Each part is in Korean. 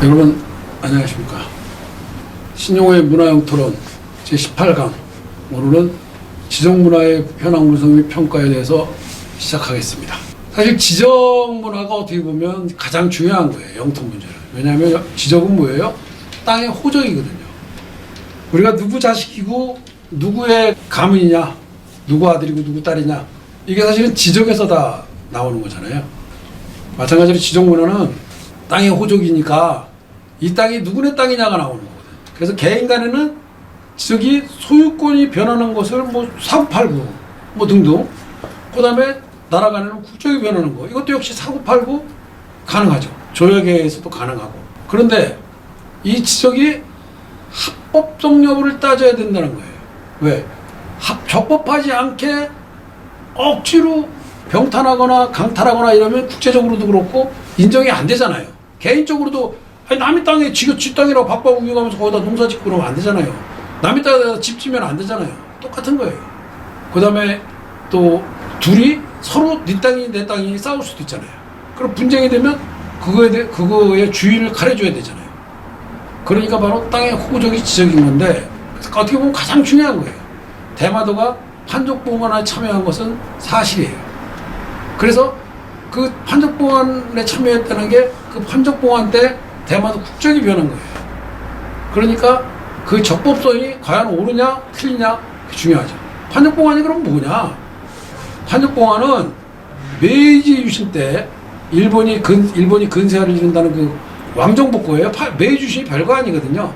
여러분 안녕하십니까. 신용호의 문화형 토론 제18강 오늘은 지정문화의 현황분석 및 평가에 대해서 시작하겠습니다. 사실 지정문화가 어떻게 보면 가장 중요한 거예요. 영토 문제는. 왜냐하면 지적은 뭐예요? 땅의 호적이거든요. 우리가 누구 자식이고 누구의 가문이냐, 누구 아들이고 누구 딸이냐, 이게 사실은 지적에서 다 나오는 거잖아요. 마찬가지로 지정문화는 땅의 호적이니까 이 땅이 누구네 땅이냐가 나오는 거거든. 그래서 개인 간에는 지적이 소유권이 변하는 것을 뭐 사고팔고 뭐 등등, 그 다음에 나라 간에는 국적이 변하는 거, 이것도 역시 사고팔고 가능하죠. 조약에 의해서도 가능하고. 그런데 이 지적이 합법성 여부를 따져야 된다는 거예요. 왜? 적법하지 않게 억지로 병탄하거나 강탈하거나 이러면 국제적으로도 그렇고 인정이 안 되잖아요. 개인적으로도 아니 남의 땅에 지 땅이라고 박박 우겨가면서 거기다 농사 짓고 그러면 안 되잖아요. 남의 땅에다 집 지면 안 되잖아요. 똑같은 거예요. 그 다음에 또 둘이 서로 네 땅이 내 땅이 싸울 수도 있잖아요. 그럼 분쟁이 되면 그거의 주인을 가려줘야 되잖아요. 그러니까 바로 땅의 호적이 지적인 건데, 어떻게 보면 가장 중요한 거예요. 대마도가 판족봉안에 참여한 것은 사실이에요. 그래서 그 판족봉안에 참여했다는 게 그 판족봉안 때 대마도 국적이 변한 거예요. 그러니까 그 적법성이 과연 옳으냐 틀리냐 중요하죠. 판족봉안이 그럼 뭐냐? 판족봉안은 메이지 유신 때 일본이 근세를 이룬다는 그 왕정복고예요. 메이지 유신이 별거 아니거든요.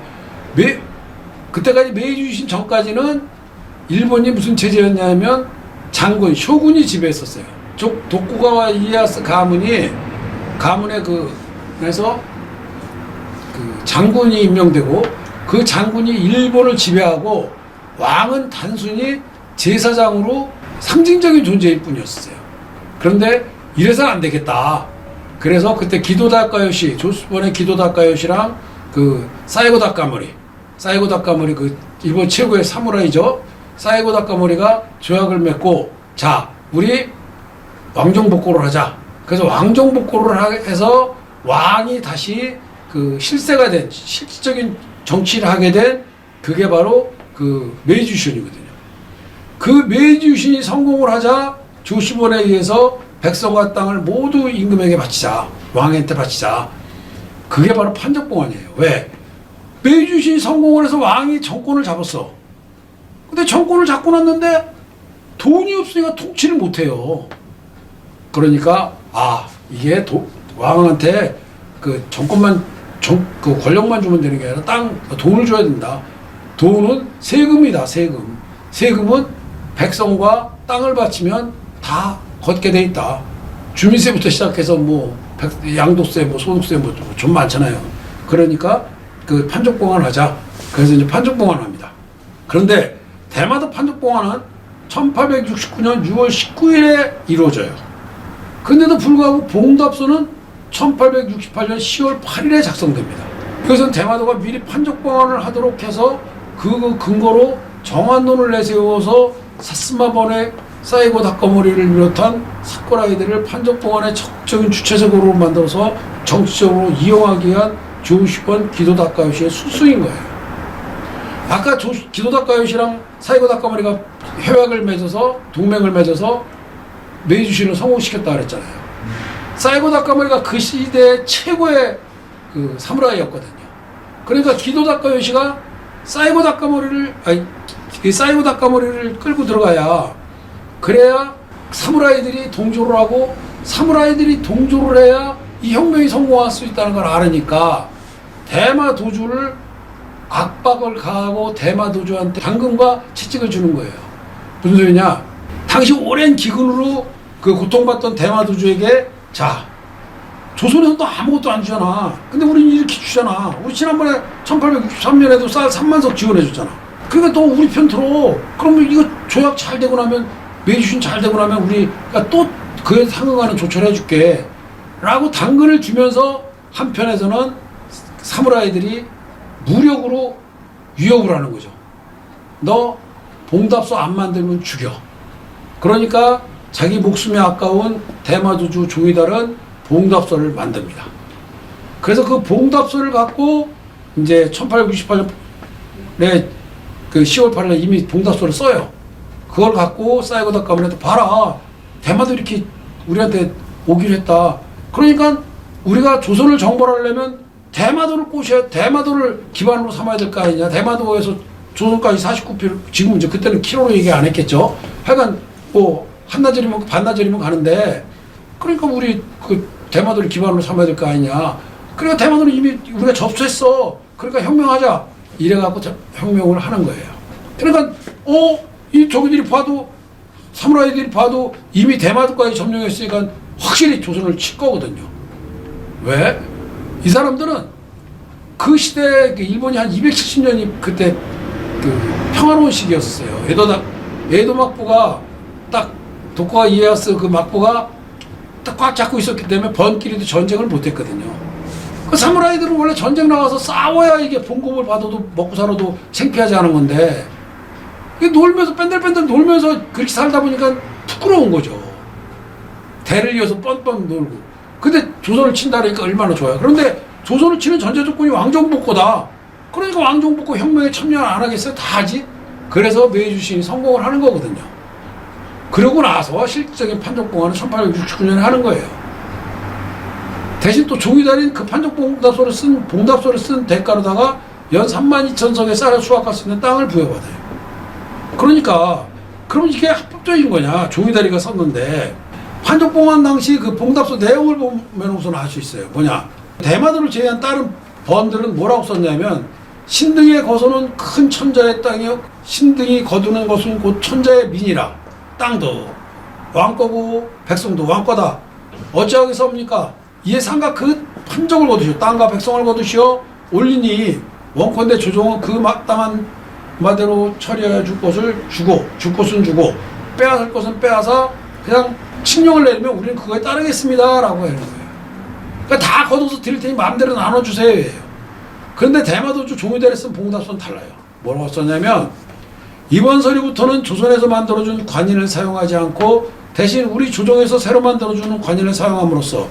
그때까지 메이지 유신 전까지는 일본이 무슨 체제였냐면 장군, 쇼군이 지배했었어요. 도쿠가와 이에야스 가문의 그래서 그 장군이 임명되고 그 장군이 일본을 지배하고 왕은 단순히 제사장으로 상징적인 존재일 뿐이었어요. 그런데 이래서는 안 되겠다. 그래서 그때 기도 다카요시, 조스본의 기도 다카요시랑 그 사이고 다카모리 그 일본 최고의 사무라이죠. 사이고 다카모리가 조약을 맺고, 자, 우리 왕정복고를 하자. 그래서 왕정복고를 해서 왕이 다시 그 실세가 된, 실질적인 정치를 하게 된 그게 바로 그 메이지 유신이거든요. 그 메이지 유신이 성공을 하자 조시본에 의해서 백성과 땅을 모두 임금에게 바치자. 왕한테 바치자. 그게 바로 판족봉안이에요. 왜? 메이지 유신이 성공을 해서 왕이 정권을 잡았어. 근데 정권을 잡고 났는데 돈이 없으니까 통치를 못해요. 그러니까 이게 왕한테 그 정권만 그 권력만 주면 되는 게 아니라 돈을 줘야 된다. 돈은 세금이다. 세금은 백성과 땅을 바치면 다 걷게 돼 있다. 주민세부터 시작해서 뭐 양도세, 뭐 소득세 뭐 좀 많잖아요. 그러니까 그 판족봉안 하자. 그래서 이제 판족봉안 합니다. 그런데 대마도 판족봉안은 1869년 6월 19일에 이루어져요. 근데도 불구하고 봉답서는 1868년 10월 8일에 작성됩니다. 이것은 대마도가 미리 판족봉안을 하도록 해서 그 근거로 정한론을 내세워서 사스마본의 사이고 다카모리를 비롯한 사쿠라이들을 판족봉안의 적극적인 주체적으로 만들어서 정치적으로 이용하기 위한 조시본 기도 다카요시의 수수인 거예요. 아까 기도 다카요시랑 사이고 다카모리가 동맹을 맺어서 메이지 유신을 성공시켰다 그랬잖아요. 사이고 다카모리가 그 시대의 최고의 그 사무라이였거든요. 그러니까 기도 다카요시가 사이고 다카모리를 끌고 들어가야, 그래야 사무라이들이 동조를 하고, 사무라이들이 동조를 해야 이 혁명이 성공할 수 있다는 걸 알으니까 대마 도주를 압박을 가하고 대마 도주한테 당근과 채찍을 주는 거예요. 무슨 소리냐? 당시 오랜 기근으로 그 고통받던 대마 도주에게, 자, 조선에서도 아무것도 안 주잖아. 근데 우리는 이렇게 주잖아. 우리 지난번에 1863년에도 쌀 3만석 지원해 줬잖아. 그러니까 너 우리 편 들어. 그러면 이거 조약 잘 되고 나면, 메이지 유신 잘 되고 나면 우리가 또 그에 상응하는 조처를 해줄게 라고 당근을 주면서, 한편에서는 사무라이들이 무력으로 위협을 하는 거죠. 너 봉답서 안 만들면 죽여. 그러니까 자기 목숨에 아까운 대마도주 조이달은 봉답서를 만듭니다. 그래서 그 봉답서를 갖고 이제 1898년에 그 10월 8일에 이미 봉답서를 써요. 그걸 갖고 사이고닥 가문한테 봐라. 대마도 이렇게 우리한테 오기로 했다. 그러니까 우리가 조선을 정벌하려면 대마도를 꼬셔야, 대마도를 기반으로 삼아야 될 거 아니냐. 대마도에서 조선까지 49km, 지금 이제 그때는 킬로로 얘기 안 했겠죠. 하여간 뭐 한나절이면 반나절이면 가는데, 그러니까 우리 그 대마도를 기반으로 삼아야 될 거 아니냐. 그러니까 대마도는 이미 우리가 접수했어. 그러니까 혁명하자. 이래갖고 혁명을 하는 거예요. 그러니까 이 저기들이 봐도, 사무라이들이 봐도 이미 대마도까지 점령했으니까 확실히 조선을 칠 거거든요. 왜? 이 사람들은 그 시대, 일본이 한 270년이 그때 그 평화로운 시기였어요. 에도 막부가 딱 도쿠가와 이에야스 그 막부가 딱 꽉 잡고 있었기 때문에 번끼리도 전쟁을 못했거든요. 그 사무라이들은 원래 전쟁 나가서 싸워야 이게 봉급을 받아도 먹고 살아도 창피하지 않은 건데, 이게 놀면서 뺀들뺀들 놀면서 그렇게 살다 보니까 부끄러운 거죠. 대를 이어서 뻔뻔 놀고. 근데 조선을 친다 그러니까 얼마나 좋아요. 그런데 조선을 치는 전제 조건이 왕정복고다. 그러니까 왕정복고 혁명에 참여 안 하겠어요? 다 하지. 그래서 메이주신이 성공을 하는 거거든요. 그러고 나서 실질적인 판정봉화는 1869년에 하는 거예요. 대신 또 종이달인 그 판정봉답서를 쓴 대가로다가 연 32,000석의 쌀을 수확할 수 있는 땅을 부여받아요. 그러니까 그럼 이게 합법적인 거냐. 종이다리가 썼는데, 판정봉환 당시 그 봉답서 내용을 보면 우선 알 수 있어요. 뭐냐, 대마도를 제외한 다른 번들은 뭐라고 썼냐면, 신등에 거서는 큰 천자의 땅이요, 신등이 거두는 것은 곧 천자의 민이라. 땅도 왕거고 백성도 왕거다. 어찌하겠습니까? 이에 상가 그 판정을 거두시오. 땅과 백성을 거두시오. 올리니 원컨대 조정은 그 마땅한 마대로 처리하여 줄 것을 주고, 줄 것은 주고, 빼앗을 것은 빼앗아 그냥 칙령을 내리면 우리는 그거에 따르겠습니다 라고 하는 거예요. 그러니까 다 걷어서 드릴 테니 마음대로 나눠주세요. 그런데 대마도주 종이달에 쓴 봉답서는 달라요. 뭐라고 썼냐면, 이번 서류부터는 조선에서 만들어준 관인을 사용하지 않고 대신 우리 조정에서 새로 만들어주는 관인을 사용함으로써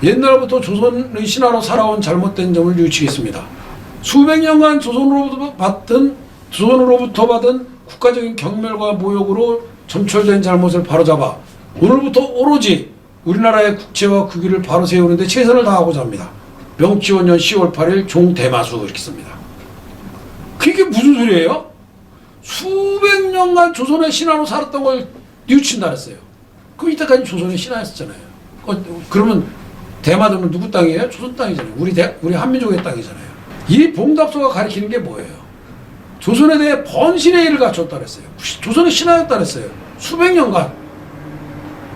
옛날부터 조선의 신하로 살아온 잘못된 점을 뉘우치겠습니다. 수백 년간 조선으로부터 받은 국가적인 경멸과 모욕으로 점철된 잘못을 바로잡아 오늘부터 오로지 우리나라의 국채와 국위를 바로 세우는데 최선을 다하고자 합니다. 명치원년 10월 8일 종대마수 이렇게 씁니다. 그게 무슨 소리예요? 수백 년간 조선의 신하로 살았던 걸 뉘우친다 했어요. 그럼 이때까지 조선의 신하였잖아요. 그러면 대마도는 누구 땅이에요? 조선 땅이잖아요. 우리 한민족의 땅이잖아요. 이 봉답서가 가리키는 게 뭐예요? 조선에 대해 번신의 일을 갖췄다 그랬어요. 조선의 신하였다 그랬어요. 수백 년간.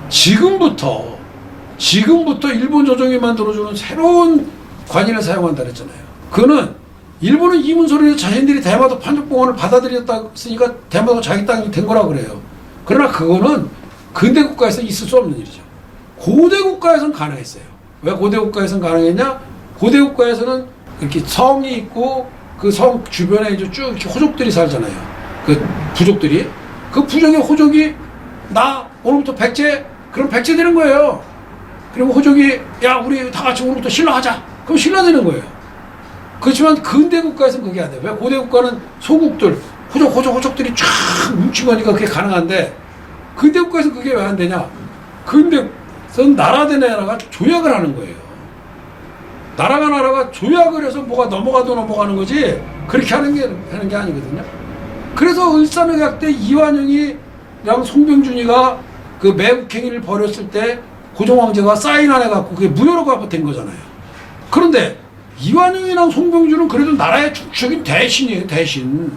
지금부터 일본 조정이 만들어주는 새로운 관인을 사용한다 그랬잖아요. 그거는 일본은 이문소리로 자신들이 대마도 판정봉헌을 받아들였다 했으니까 대마도 자기 땅이 된 거라 그래요. 그러나 그거는 근대 국가에서 있을 수 없는 일이죠. 고대 국가에서는 가능했어요. 왜 고대 국가에서는 가능했냐? 고대 국가에서는 이렇게 성이 있고 그 성 주변에 이제 쭉 이렇게 호족들이 살잖아요. 그 부족들이. 그 부족의 호족이 나 오늘부터 백제, 그럼 백제 되는 거예요. 그리고 호족이 야 우리 다 같이 오늘부터 신라하자. 그럼 신라 되는 거예요. 그렇지만 근대 국가에서는 그게 안 돼요. 왜? 고대 국가는 소국들, 호족들이 쫙 뭉치고 하니까 그게 가능한데, 근대 국가에서는 그게 왜 안 되냐? 근대에서는 나라 대 나라가 조약을 하는 거예요. 나라가 조약을 해서 뭐가 넘어가는 거지, 그렇게 하는 게 아니거든요. 그래서 을사늑약 때 이완용이랑 송병준이가 그 매국행위를 벌였을 때 고종황제가 사인 안 해갖고 그게 무효로 된 거잖아요. 그런데 이완용이랑 송병준은 그래도 나라의 축적인 대신이에요. 대신.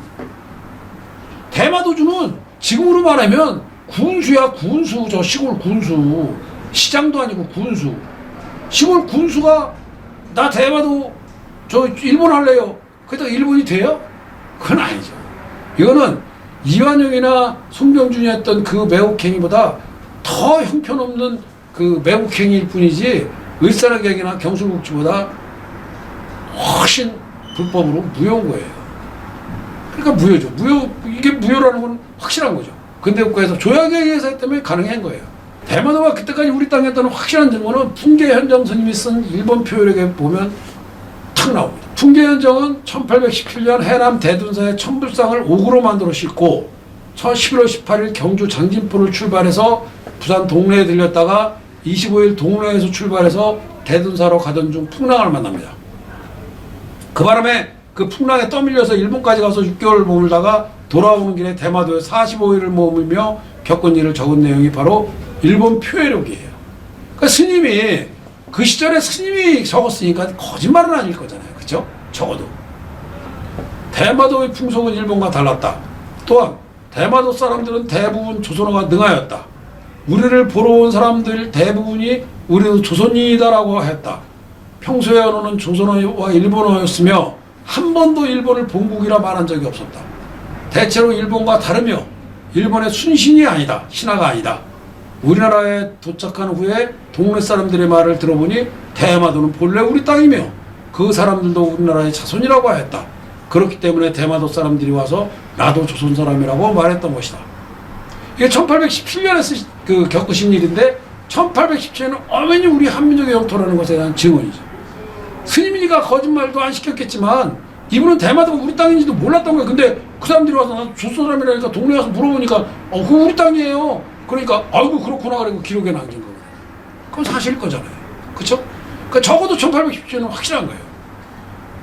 대마도주는 지금으로 말하면 군수야. 군수. 저 시골 군수. 시장도 아니고 군수. 시골 군수가 나 대마도 저 일본 할래요. 그래도 일본이 돼요? 그건 아니죠. 이거는 이완용이나 송병준이 했던 그 매국행위보다 더 형편없는 그 매국행위일 뿐이지, 을사늑약이나 경술국지보다 훨씬 불법으로 무효인 거예요. 그러니까 무효죠. 이게 무효라는 건 확실한 거죠. 근대 국가에서 조약에 의해서 했기 때문에 가능한 거예요. 대마도가 그때까지 우리 땅에 했다는 확실한 증거는 풍계현정 스님이 쓴 일본 표율에 보면 탁 나옵니다. 풍계현정은 1817년 해남 대둔사의 천불상을 옥으로 만들어 싣고 11월 18일 경주 장진포를 출발해서 부산 동래에 들렸다가 25일 동래에서 출발해서 대둔사로 가던 중 풍랑을 만납니다. 그 바람에 그 풍랑에 떠밀려서 일본까지 가서 6개월을 머물다가 돌아오는 길에 대마도에 45일을 머물며 겪은 일을 적은 내용이 바로 일본 표해록이에요. 그러니까 스님이 그 시절에 스님이 적었으니까 거짓말은 아닐 거잖아요. 그렇죠? 적어도 대마도의 풍속은 일본과 달랐다. 또한 대마도 사람들은 대부분 조선어가 능하였다. 우리를 보러 온 사람들 대부분이 우리도 조선인이다라고 했다. 평소의 언어는 조선어와 일본어였으며 한 번도 일본을 본국이라 말한 적이 없었다. 대체로 일본과 다르며 일본의 순신이 아니다. 신하가 아니다. 우리나라에 도착한 후에 동네 사람들의 말을 들어보니 대마도는 본래 우리 땅이며 그 사람들도 우리나라의 자손이라고 하였다. 그렇기 때문에 대마도 사람들이 와서 나도 조선 사람이라고 말했던 것이다. 이게 1817년에 겪으신 일인데 1817년은 어머니 우리 한민족의 영토라는 것에 대한 증언이죠. 스님이니까 거짓말도 안 시켰겠지만 이분은 대마도가 우리 땅인지도 몰랐던 거예요. 근데 그 사람들이 와서 나 조선 사람이라니까 동네 와서 물어보니까 그거 우리 땅이에요. 그러니까 아이고 그렇구나 그리고 기록에 남긴 거거든요. 그건 사실일 거잖아요. 그렇죠? 그러니까 적어도 1817년은 확실한 거예요.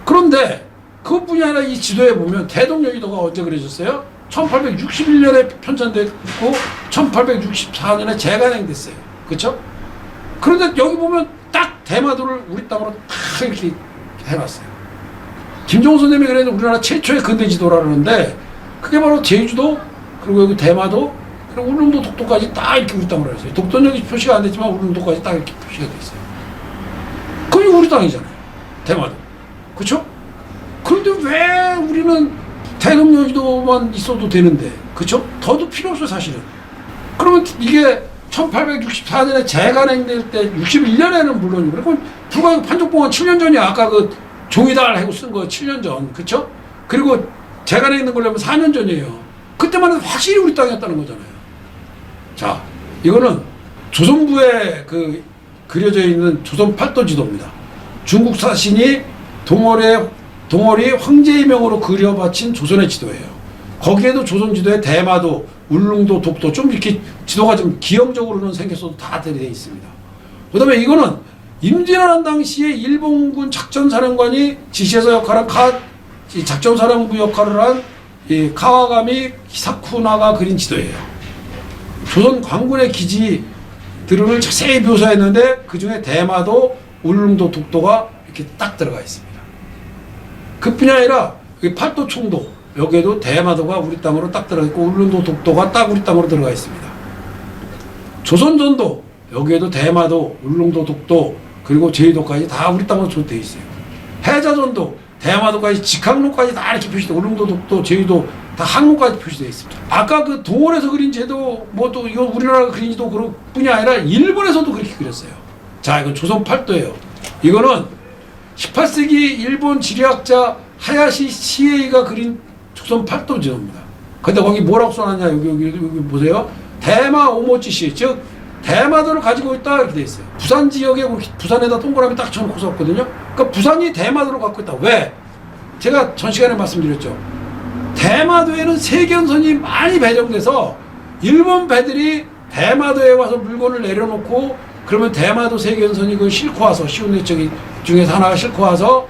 그런데 그것뿐이 아니라 이 지도에 보면 대동여의도가 언제 그려졌어요? 1861년에 편찬됐고 1864년에 재간행됐어요. 그렇죠? 그런데 여기 보면 딱 대마도를 우리 땅으로 딱 이렇게 해놨어요. 김종호 선생님이 그래도 우리나라 최초의 근대 지도라 그러는데 그게 바로 제주도 그리고 여기 대마도 그리고 울릉도 독도까지 딱 이렇게 우리 땅으로 했어요. 독도는 여기 표시가 안 됐지만 울릉도까지 딱 이렇게 표시가 됐어요. 그게 우리 땅이잖아요. 대마도. 그렇죠? 그런데 왜 우리는 대동여의도만 있어도 되는데, 그쵸? 더도 필요 없어요, 사실은. 그러면 이게 1864년에 재간행될 때 61년에는 물론이고, 그리고 불과 판족봉은 7년 전이야. 아까 그 종이달 하고 쓴 거 7년 전, 그쵸? 그리고 재간행된 걸려면 4년 전이에요. 그때만 해도 확실히 우리 땅이었다는 거잖아요. 자, 이거는 조선부에 그려져 있는 조선 팔도 지도입니다. 중국 사신이 동월이 황제의 명으로 그려바친 조선의 지도예요. 거기에도 조선 지도에 대마도, 울릉도, 독도 좀 이렇게 지도가 좀 기형적으로는 생겼어도 다 되어 있습니다. 그 다음에 이거는 임진왜란 당시에 일본군 작전사령관이 지시해서 역할한 작전사령부 역할을 한 카와가미 히사쿠나가 그린 지도예요. 조선 관군의 기지들을 자세히 묘사했는데 그 중에 대마도, 울릉도, 독도가 이렇게 딱 들어가 있습니다. 그뿐이 아니라 팔도 총도 여기에도 대마도가 우리 땅으로 딱 들어가 있고 울릉도 독도가 딱 우리 땅으로 들어가 있습니다. 조선전도 여기에도 대마도, 울릉도 독도 그리고 제주도까지 다 우리 땅으로 되어 있어요. 해자전도 대마도까지 직항로까지 다 이렇게 표시돼 울릉도 독도 제주도 다 항로까지 표시되어 있습니다. 아까 그 동원에서 그린 제도 뭐 또 이거 우리나라가 그린 지도 그럴 뿐이 아니라 일본에서도 그렇게 그렸어요. 자, 이건 조선 팔도예요. 이거는 18세기 일본 지리학자 하야시 시에이가 그린 조선 팔도 지도입니다. 근데 거기 뭐라고 써놨냐, 여기 보세요. 대마 오모치시, 즉, 대마도를 가지고 있다, 이렇게 돼 있어요. 부산 지역에, 부산에다 동그라미 딱 쳐놓고 썼거든요. 그러니까 부산이 대마도를 갖고 있다. 왜? 제가 전 시간에 말씀드렸죠. 대마도에는 세견선이 많이 배정돼서 일본 배들이 대마도에 와서 물건을 내려놓고 그러면 대마도 세견선이 그걸 싣고 와서 시운대 중에서 하나가 싣고 와서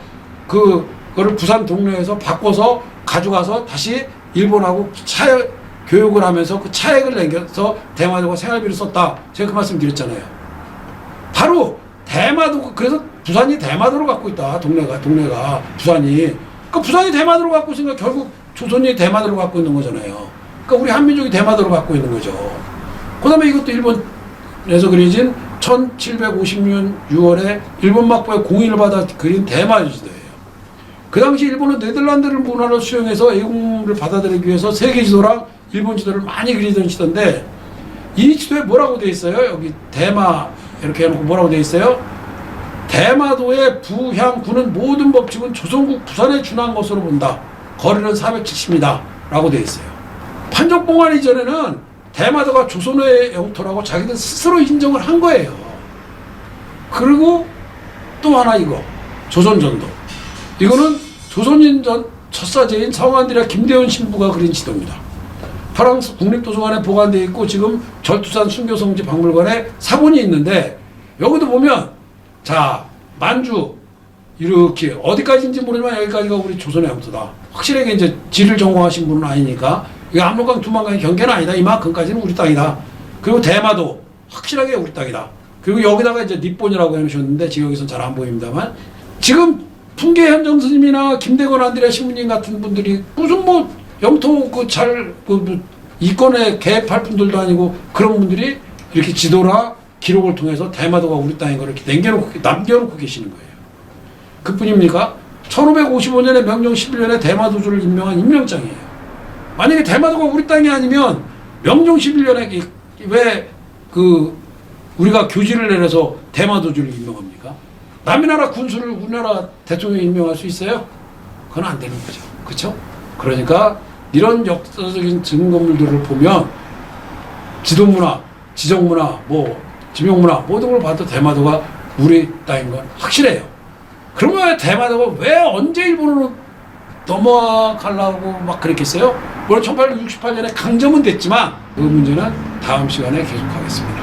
그거를 부산 동네에서 바꿔서 가져가서 다시 일본하고 교육을 하면서 그 차액을 남겨서 대마도가 생활비를 썼다. 제가 그 말씀 드렸잖아요. 바로 대마도, 그래서 부산이 대마도를 갖고 있다. 동네가 부산이. 그러니까 부산이 대마도를 갖고 있으니까 결국 조선이 대마도를 갖고 있는 거잖아요. 그러니까 우리 한민족이 대마도를 갖고 있는 거죠. 그 다음에 이것도 일본에서 그려진 1750년 6월에 일본 막부의 공인을 받아 그린 대마도 지도예요. 그 당시 일본은 네덜란드를 문화로 수용해서 애국을 받아들이기 위해서 세계 지도랑 일본 지도를 많이 그리던 시대인데 이 지도에 뭐라고 되어 있어요? 여기 대마 이렇게 해놓고 뭐라고 되어 있어요? 대마도의 부향군은 모든 법칙은 조선국 부산에 준한 것으로 본다. 거리는 470m 라고 되어 있어요. 판족봉환 이전에는 대마도가 조선의 영토라고 자기들 스스로 인정을 한 거예요. 그리고 또 하나 이거 조선전도. 이거는 조선인 전 첫사제인 성안디라 김대원 신부가 그린 지도입니다. 프랑스 국립도서관에 보관되어 있고 지금 절투산 순교성지 박물관에 사본이 있는데 여기도 보면 자 만주 이렇게 어디까지인지 모르지만 여기까지가 우리 조선의 영토다. 확실하게 이제 지를 전공하신 분은 아니니까 이게 압록강 두만강의 경계는 아니다. 이만큼까지는 우리 땅이다. 그리고 대마도 확실하게 우리 땅이다. 그리고 여기다가 이제 닛본이라고 해놓으셨는데 지금 여기서 잘 안 보입니다만 지금 풍계현정 스님이나 김대건 안드레 신부님 같은 분들이 무슨 뭐 영토 뭐 이권에 개입할 분들도 아니고 그런 분들이 이렇게 지도나 기록을 통해서 대마도가 우리 땅인 걸 이렇게 남겨놓고 계시는 거예요. 그뿐입니까? 1555년에 명종 11년에 대마도주를 임명한 임명장이에요. 만약에 대마도가 우리 땅이 아니면 명종 11년에 왜 우리가 교지를 내려서 대마도주를 임명합니까? 남의 나라 군수를 우리나라 대통령이 임명할 수 있어요? 그건 안 되는 거죠. 그렇죠? 그러니까 이런 역사적인 증거물들을 보면 지도문화, 지정문화, 지명문화 모든 걸 봐도 대마도가 우리 땅인 건 확실해요. 그러면 대마도가 왜 언제 일본으로 넘어가려고 막 그랬겠어요? 물론 1868년에 강점은 됐지만 그 문제는 다음 시간에 계속하겠습니다.